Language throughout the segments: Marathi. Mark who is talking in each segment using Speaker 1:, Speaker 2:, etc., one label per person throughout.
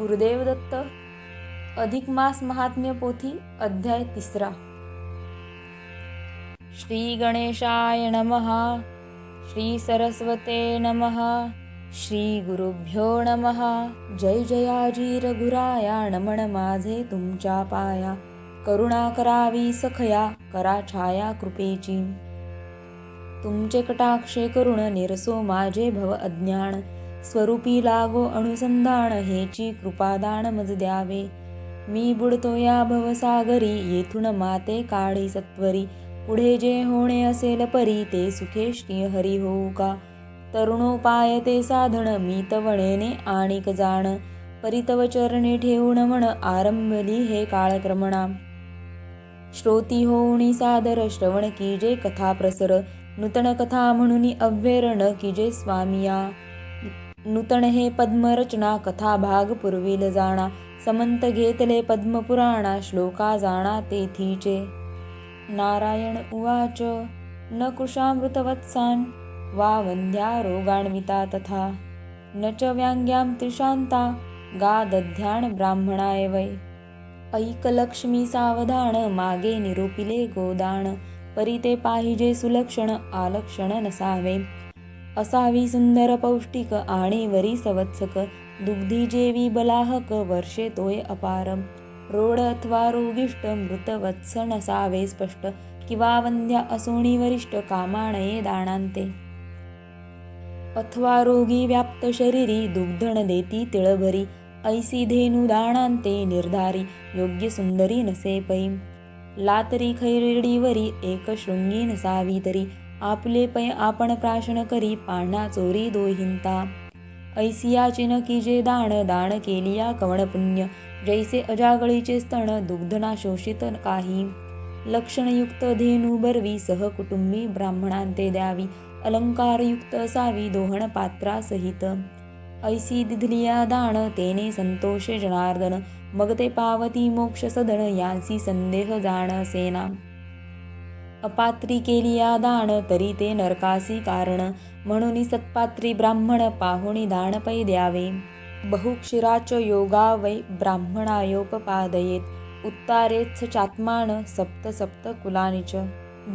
Speaker 1: गुरुदेव दत्त. अधिक मास महात्म्य पोथी अध्याय 3. श्री गणेशाय नमः. श्री सरस्वते नमः. श्री गुरुभ्यो नमः. जय जयाजी रघुराया, नमन माझे तुमच्या पाया. करुणा करावी सखया, करा छाया कृपेची. तुमचे कटाक्षे करुण निरसो माझे भव अज्ञान. स्वरूपी लागो अनुसंधान, हेची कृपादान मज द्यावे. मी बुडतो या भवसागरी, येथून माते काढी सत्वरी. पुढे जे होणे असेल परी, ते सुखे श्री हरी होऊ का. तरुणोपाय ते साधन, मी तवणेने आणिक जाण. परितव चरणी ठेवून मन, आरंभली हे काळक्रमणा. श्रोती होऊनी सादर, श्रवण की जे कथा प्रसर. नूतन कथा म्हणून अव्यर, न की जे स्वामिया. नूतन हे पद्मरचना, कथा भाग पुरविल जाणा. समंत घेतले पद्मपुराणा, श्लोका जाणा तेथीचे. नारायण उवाच. न कुशामृतवत्सान् वा वंध्या रोगान्विता तथा. न च व्याङ्ग्यां त्रिशान्ता, गा दध्यान ब्राह्मणाय वै. ऐक लक्ष्मी सावधान, मागे निरूपिले गोदान. परी ते पाहिजे सुलक्षण, आलक्षण नसावे. असावी सुंदर पौष्टिक, आणि वरी संवत्सक. दुग्धी जेवी बलाहक, वर्षे तोय अपार. रोड अथवा रोगिष्ट, मृतवत्स नसावे स्पष्ट. किंवा वंध्या असोणी वरिष्ठ, कामाणये दानांते. अथवा रोगी व्याप्त शरीरी, दुग्धन देती तिळभरी. ऐसी धेनू दानांते निर्धारी, योग्य सुंदरी नसे पै. लातरी खैरडीवरी, एक शृंगी नसावी तरी. आपुले पै आपण प्राशन करी, पाळणा चोरी दोहिंता. ऐसियाचे न की जे दान, दान केलिया कवण पुण्य. जैसे अजागळीचे स्तन, दुग्धना शोषित काही. लक्षणयुक्त धेनू बरवी, सहकुटुंबी ब्राह्मणांते द्यावी. अलंकारयुक्त असावी, दोहण पात्रा सहित. ऐसी दिधलिया दान, तेने संतोषे जनार्दन. मग ते पावती मोक्ष सदन, यांसी संदेह जाण सेना. अपात्री केलिया दान, तरी ते नरकासी कारण. म्हणून सत्पात्री ब्राह्मण, पाहुणी दान पै द्यावे. बहुक्षीराच योगा वै ब्राह्मणायोपपादयेत. उत्तारेत्स चात्मान, सप्त सप्त कुलानिच.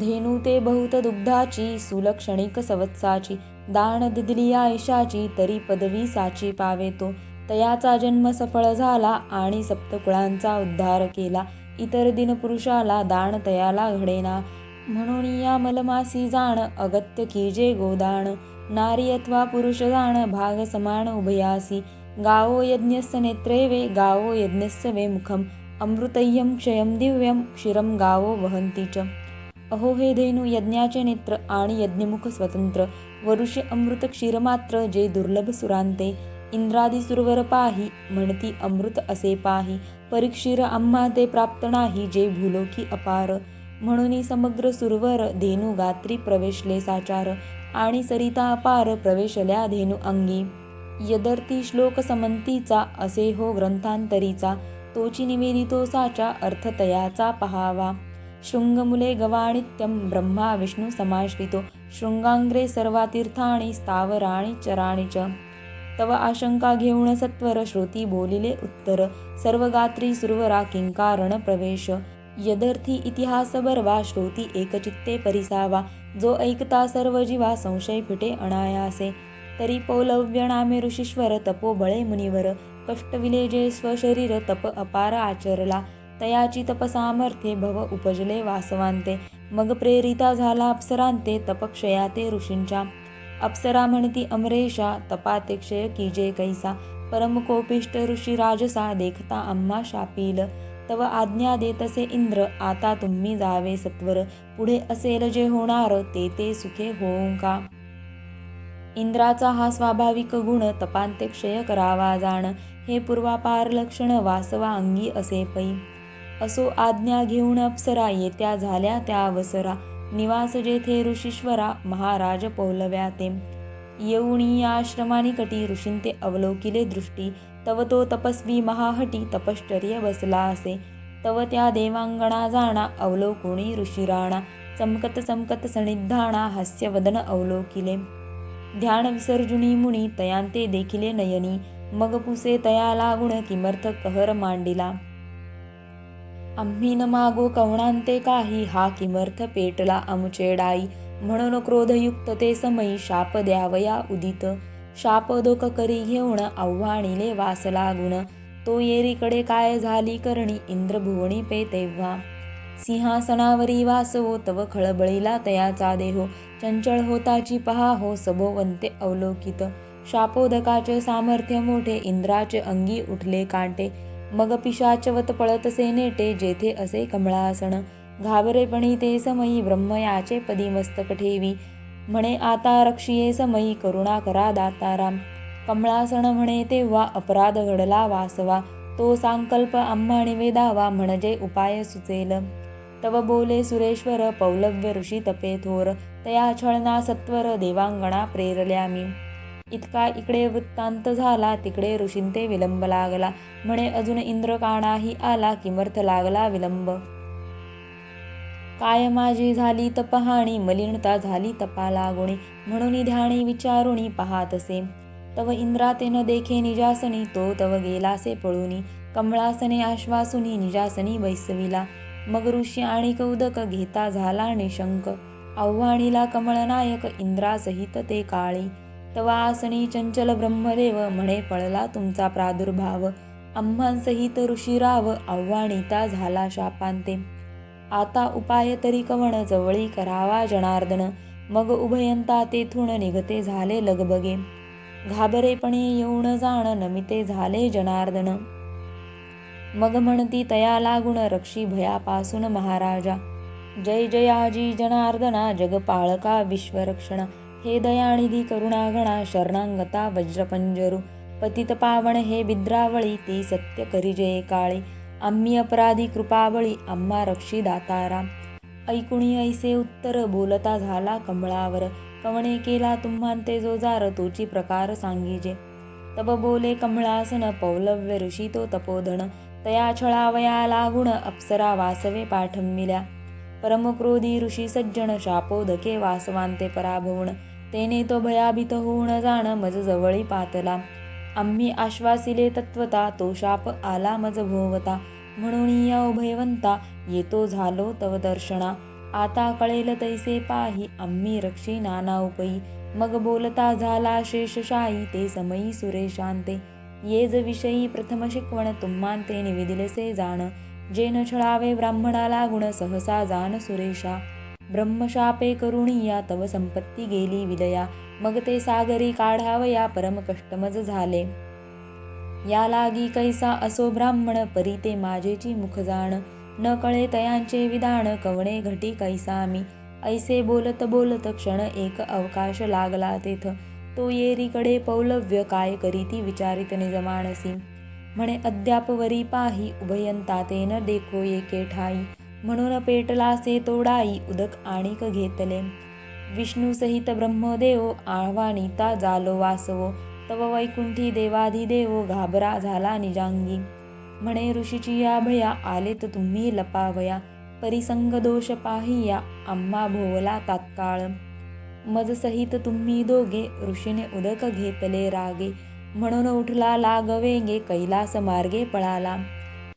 Speaker 1: धेनू ते बहुत दुग्धाची, सुलक्षणिक संवत्साची. दान दिदलिया ऐशाची, तरी पदवी साची पावे तो. तयाचा जन्म सफळ झाला, आणि सप्तकुळांचा उद्धार केला. इतर दिन पुरुषाला दान तयाला घडेना. म्हणून या मलमासी जाण, अगत्य की जे गोदान. नारी अथवा पुरुष जाण, भाग समान उभयासी. गावो यज्ञस्य नेत्रे वे, गावो यज्ञस्य वे मुखम. अमृतय्यम क्षयम दिव्यम, क्षीरम गावो वहंती च. अहो हे धेनू यज्ञाचे नेत्र, आणि यज्ञमुख स्वतंत्र. वरुषे अमृत क्षीरमात्र, जे दुर्लभ सुरांते. इंद्रादी सुरवर पाही, म्हणती अमृत असे पाही. परीक्षीर आम्हा ते प्राप्त नाही, जे भूलोकी अपार. म्हणून समग्र सुरवर, धेनू गात्री प्रवेशले साचार. आणि सरिता अपार, प्रवेशल्या धेनू अंगी. यदर्थी श्लोक समंतीचा, असे हो ग्रंथांतरीचा. तोची निवेदितो साचा, अर्थ तयाचा पहावा. शृंगमुले गवानित्यं, ब्रह्मा विष्णू समाश्रितो. शृंगाग्रे सर्वातीर्थाणि, स्थावराणि चराणि च. तव आशंका घेऊन सत्वर, श्रोती बोलिले उत्तर. सर्वगात्री सुरवरा, किंकारण प्रवेश. यदर्थी इतिहास बर्वा, श्रोती एकचित्ते परिसावा. जो ऐकता सर्व जीवा, संशय फिटे अनायासे. तरी पौलव्य नामे ऋषीश्वर, तपोबळे मुनिवर. कष्टविले जे स्वशरीर, तप अपार आचरला. तयाची तपसामर्थ्ये, भव उपजले वासवांते. मग प्रेरिता झाला अप्सरांते, तपक्षया ते ऋषींच्या. अप्सरा म्हणती अमरेशा, तपाते क्षय कीजे कैसा. परम कोपिष्ट ऋषी राजसा, देखता आम्हा शापील. तव आज्ञा देतसे इंद्र, आता तुम्ही जावे सत्वर. पुढे असेल जे होणार, ते ते सुखे होऊ का. इंद्राचा हा स्वाभाविक गुण, तपांते क्षय करावा जाण. हे पूर्वापार लक्षण, वासवा अंगी असे पै. असो आज्ञा घेऊन अप्सरा, येत्या झाल्या त्या अवसरा. निवास जेथे ऋषीश्वरा, महाराज पौलव्या ते. येऊनी आश्रमानिकटी, ऋषींते अवलोकिले दृष्टी. तव तो तपस्वी महाहटी, तपश्चर्य बसला असे. तव त्या देवांगणा जाणा, अवलोकुणी ऋषीराणा. चमकत चमकत सनिधाणा, हास्यवदन अवलोकिले. ध्यान विसर्जुनी मुनी, तयांते देखिले नयनी. मग पुसे तया लागुण किमर्थ कहर मांडिला. आम्ही न मागो कवणांते काही, हा किमर्थ पेटला आमुचे डाई. म्हणून क्रोधयुक्त ते समयी शाप द्यावया उदित. शाप दोक करी घेऊन आव्हाणिले वास लागुण. तो येरीकडे काय झाली करणी, इंद्रभुवनी पे तेव्हा. सिंहासनावरी वासवो तव खळबळीला तयाचा देहो. चंचळ होताची पहा हो सभोवंते अवलोकित. शापोदकाचे सामर्थ्य मोठे, इंद्राचे अंगी उठले कांटे. मग पिशाचवत पळतसे नेटे, जेथे असे कमळासन. घाबरेपणी ते समयी ब्रह्म याचे पदी मस्तक ठेवी. म्हणे आता रक्षिये समयी करुणा करा दाताराम. कमळासन म्हणे तेव्हा अपराध घडला वासवा. तो संकल्प आम्हा निवेदावा, म्हणजे उपाय सुचेल. तव बोले सुरेश्वर पौलव्य ऋषी तपे थोर. तया छळना सत्वर देवांगणा प्रेरल्या मी. इतका इकडे वृत्तांत झाला, तिकडे ऋषींते विलंब लागला. म्हणे अजून इंद्र काणाही आला, किमर्थ लागला विलंब. काय माझी झाली तपहाणी, मलिनता झाली तपा लागुणी. म्हणून ध्यानी विचारुणी पाहातसे. तव इंद्राते न देखे निजासनी, तो तव गेलासे पळुनी. कमळासने आश्वासुनी निजासनी बैसविला. मग ऋषी आणि कौदक घेता झाला निशंक. आव्हाणीला कमळनायक इंद्रासहित ते काळी. तवा आसनी चंचल ब्रह्मदेव, म्हणे पळला तुमचा प्रादुर्भाव. आम्हांसहित ऋषीराव, आव्हाणीता झाला शापांते. आता उपाय तरी कवण, जवळी करावा जनार्दन. मग उभयंता तेथून निघते झाले लगबगे. घाबरेपणे येऊन जाण, नमिते झाले जनार्दन. मग म्हणती तया लागुण, रक्षी भयापासून महाराजा. जय जयाजी जनार्दना, जगपाळका विश्वरक्षणा. हे दयानिधी करुणागणा, शरणांगता वज्रपंजरू. पतित पावन हे बिद्रावळी, ते सत्य करिजे काळी. आम्ही अपराधी कृपाबळी, आम्हा रक्षी दातारा. ऐकुणी ऐसे उत्तर, बोलता झाला कमळावर. कवणे केला तुम्हांते जो जार, तोची प्रकार सांगिजे. तब बोले कमळासन, पौलव्य ऋषी तो तपोधन. तया छळावया लागुण, अप्सरा वासवे पाठविल्या. परमक्रोधी ऋषी सज्जन, शापोदके वासवांते पराभवण. तेने तो भयाभीत होऊन जाण, मज जवळी पातला. आम्ही आश्वासिले तत्वता, तो शाप आला मज भोवता. म्हणून या उभयवंता, येतो झालो तव दर्शना. आता कळेल तैसे पाही, आम्ही रक्षी नाना उपयी. मग बोलता झाला शेषशाही, ते समयी सुरेशांते. येज विषयी प्रथम शिकवण, तुम्हांते निवेदिलसे जाण. जे न छळावे ब्राह्मणा लागुण, सहसा जाण सुरेशा. ब्रह्मशापे करुणिया, तव संपत्ती गेली विलया. मग ते सागरी काढावया, परम कष्टमज झाले. या लागी कैसा असो ब्राह्मण, परी ते माझेची मुख जाण. न कळे तयांचे विधान, कवणे घटी कैसा मी. ऐसे बोलत बोलत क्षण एक अवकाश लागला तेथ. तो येरीकडे पौलव्य, काय करीती विचारित निजमानसी. म्हणे अद्याप वरी पाही, उभयंता ते न देखो एके ठाई. म्हणून पेटलासे तोडाई, उदक आणिक घेतले. विष्णुसहित ब्रह्मदेव, आव्हाणीता जालो वासवो. तव वैकुंठी देवाधिदेव, घाबरा झाला निजांगी. म्हणे ऋषीची या भया, आलेत तुम्ही लपावया. परिसंग दोष पाहिया, आम्हा भोवला तात्काळ. मज सहित तुम्ही दोघे, ऋषीने उदक घेतले रागे. म्हणून उठला लागवेगे, कैलास मार्गे पळाला.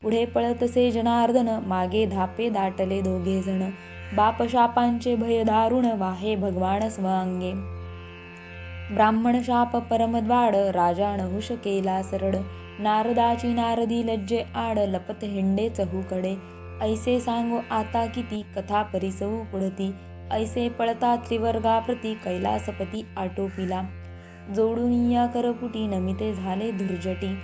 Speaker 1: पुढे पळतसे जनार्दन, मागे धापे दाटले दोघे जण. बाप शापांचे भय दारुण, वाहे भगवान स्वांगे. ब्राह्मण शाप परमद्वाड, राजा नहुष केला सरड. नारदाची नारदी लज्जे आड, लपत हिंडे चहूकडे. ऐसे सांगो आता किती, कथा परिसवू पुढती. ऐसे पळता त्रिवर्गाप्रती, कैलासपती आटोपिला. जोडून या करपुटी, नमिते झाले धुर्जटी.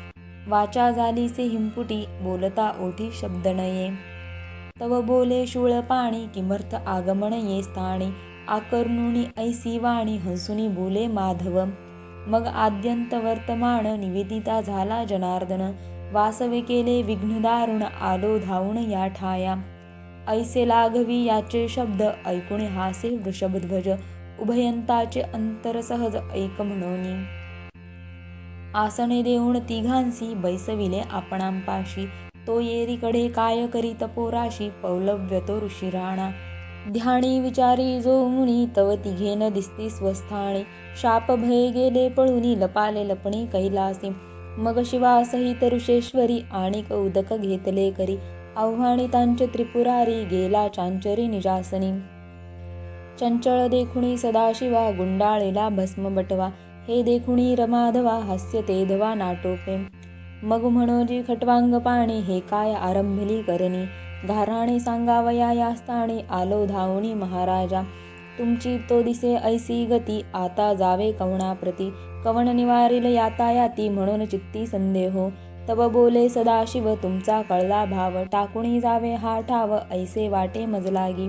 Speaker 1: वाचा झालीसे हिंपुटी, बोलता ओठी शब्द नये. तव बोले शूळपाणी, किमर्थ आगमन ये स्थानी. आकर्णुनी ऐसी वाणी, हंसुनी बोले माधव. मग आद्यंत वर्तमान, निवेदिता झाला जनार्दन. वासवे केले विघ्न दारुण, आलो धावून या ठाया. ऐसे लाघवी याचे शब्द, ऐकुणी हासे वृषभध्वज. उभयंताचे अंतर सहज, एक म्हणोनी. आसने देऊन तिघांसी, बैसविले आपणांपाशी. तो येरीकडे काय करी तपोराशी, पौलव्य तो ऋषी राणा. ध्यानी विचारी जो मुनी, तव तिघे न दिसती स्वस्थानी. शाप भय गेले पळुनी, लपाले लपणी कैलासी. मग शिवा सहित ऋषेश्वरी आणिक उदक घेतले करी. आव्हानितांचे त्रिपुरारी गेला चांचरी निजासनी. चंचळ देखुणी सदाशिवा गुंडाळीला भस्म बटवा. हे देखुणी रमाधवा हास्य तेधवा नाटोपे. मग म्हणोजी खटवांग पाणी हे काय आरंभली करणी. घाराणे सांगावया या स्थानी आलो धावणी महाराजा. तुमची तो दिसे ऐसी गती आता जावे कवणाप्रती. कवण निवारिल यातायाती म्हणून चित्ती संदेहो. तब बोले सदाशिव तुमचा कळला भाव. टाकुणी जावे हा ठाव ऐसे वाटे मजलागी.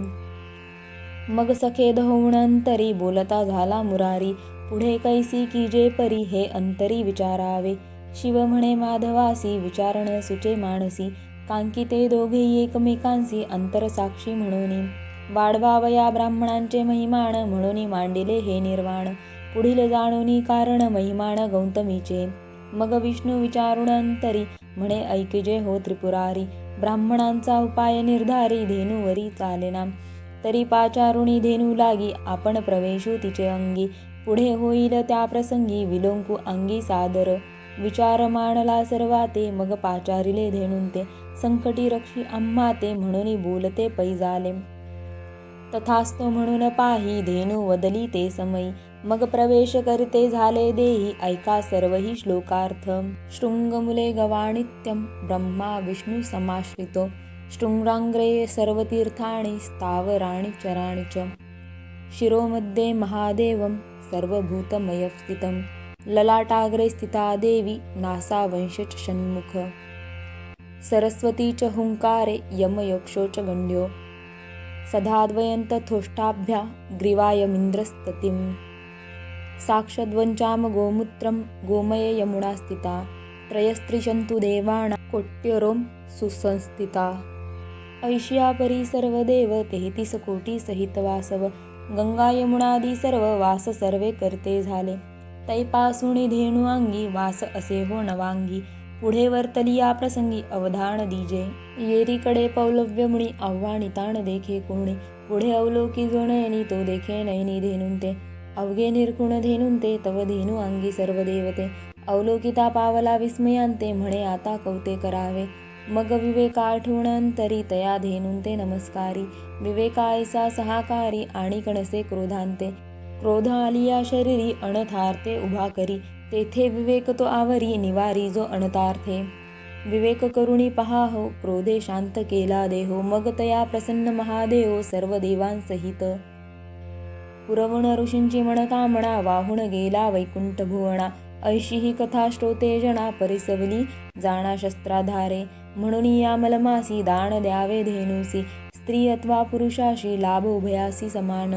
Speaker 1: मग सखेद होऊन अंतरी बोलता झाला मुरारी. पुढे कैसी कीजे परी हे अंतरी विचारावे. शिव म्हणे माधवासी विचारण सुचे मानसी. कांकी ते दोघे एकमेकांसी अंतरसाक्षी म्हणून. वाढवावया ब्राह्मणांचे महिमान म्हणून मांडिले हे निर्वाण. पुढील जाणूनी कारण महिमान गौतमीचे. मग विष्णू विचारून अंतरी म्हणे ऐकिजे हो त्रिपुरारी. ब्राह्मणांचा उपाय निर्धारी धेनुवरी चालेना. तरी पाचारुणी धेनू लागी आपण प्रवेशू तिचे अंगी. पुढे होईल त्या प्रसंगी विलोंकू अंगी सादर. विचार मांडला सर्वाते मग पाचारिले धेनून ते. संकटी रक्षी आम्हा ते म्हणून बोलते पै झाले. तथास्तु म्हणून पाही धेनू वदली ते समयी. मग प्रवेश करते झाले देही ऐका सर्वही श्लोकार्थ. शृंगमुले गवाणित्यं ब्रह्मा विष्णू समाश्रितो. शृंगाग्रे सर्वतीर्थाणि स्थावराणि चराणि च. शिरोमध्ये महादेवं सर्वभूतमयस्थितं. ललाटाग्रे स्थिता देवी नासावंश च षण्मुख. सरस्वती च हुंकारे यमयक्षो च गण्ड्यो. सदाद्वयन्तथोष्टाभ्या ग्रीवायमिन्द्रस्ततिं. साक्षद्वंचाम गोमूत्रं गोमये यमुना स्थिता. त्रयस्त्रिशन्तु देवाणा कोट्यरों सुसंस्थिता. ऐशिया परी सर्व देव 33 कोटी सहित वासव. गंगा यमुनादी सर्व वास सर्वे करते झाले. तैपासुणी धेनू अंगी वास असे हो नवांगी. पुढे वर्तली या प्रसंगी अवधान दीजे. येरीकडे पौलव्य मुनी आव्हानितान देखे कोणी. पुढे अवलोकी जो नयनी तो देखे नयनी धेनून ते. अवघे निर्गुण धेनून ते तव धेनू अंगी सर्व देवते. अवलोकिता पावला विस्मयांते म्हणे आता कौते करावे. मग विवेका आठवण अंतरी तया धेनून ते नमस्कारी. विवेकायसा सहाकारी आणि कणसे क्रोधांते. क्रोध आलिया शरीरी अनथार्थे उभा करी. तेथे विवेक तो आवरी निवारी जो अनतार्थे. विवेक करुणी पहा हो क्रोधे शांत केला देहो. मग तया प्रसन्न महादेव सर्व देवांसहित. पुरवण ऋषींची मनकामना वाहून गेला वैकुंठ भुवना. ऐशी ही कथा श्रोते जना परिसवली जाणा शस्त्राधारे. म्हणून या मलमासी दान द्यावे धेनूसी. स्त्री अथवा पुरुषाशी लाभ उभयासी समान.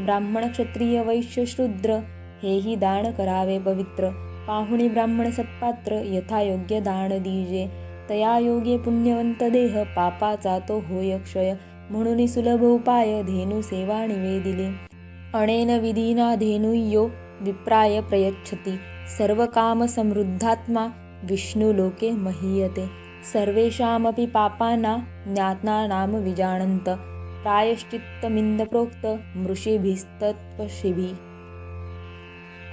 Speaker 1: ब्राह्मण क्षत्रिय वैश्य शूद्र हेही दान करावे पवित्र. पाहुणी ब्राह्मण सत्पात्र यथायोग्य दान दीजे. तया योग्य पुण्यवंत देह पापाचा तो होय क्षय. म्हणून सुलभ उपाय धेनू सेवा निवेदिली. अनेन विधिना धेनुयो विप्राय प्रयच्छति. सर्व काम समृद्धात्मा विष्णु लोके महीयते. सर्वेषामपि पापाना ज्ञात्नानाम विजानन्त. प्रायश्चित्तमिंद प्रोक्त मृषिभिस्तत्पशिभिः.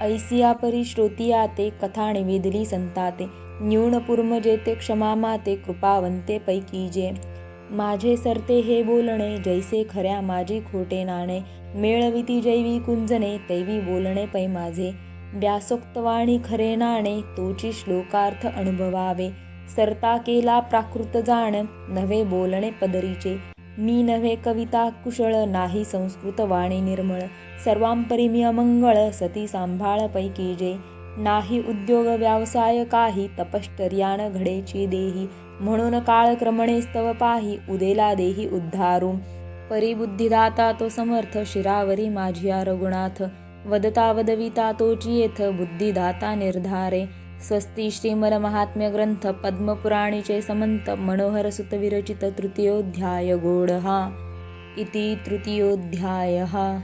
Speaker 1: ऐसिया परी श्रोतिया ते कथा निवेदली संताते. न्यून पुर्म जेते क्षमा माते कृपावंते पैकीजे. माझे सरते हे बोलणे जैसे खऱ्या माझी खोटे नाणे. मेळविती जैवी कुंजने तैवी बोलणे पै माझे. व्यासोक्तवाणी खरे नाणे तोची श्लोकार्थ अनुभवावे. सरता केला प्राकृत जाण नव्हे बोलणे पदरीचे. मी नव्हे कविता कुशळ नाही संस्कृत वाणी निर्मळ. सर्वांपरी मी अमंगळ सती सांभाळ पैकीजे. नाही उद्योग व्यवसाय काही तपश्चर्यान घडेची देही. म्हणून काळक्रमणे स्तव पाही उदेला देही उद्धारू. परिबुद्धिदाता तो समर्थ शिरावरी माझिया रघुनाथ. वदता वदविता तोची येथ बुद्धिदाता निर्धारे. स्वस्ती श्रीमद महात्म्य ग्रंथ पद्मपुराणीचे समंत मनोहर सुत विरचित तृतीयोध्याय गोडहा इति तृतीयोध्यायः.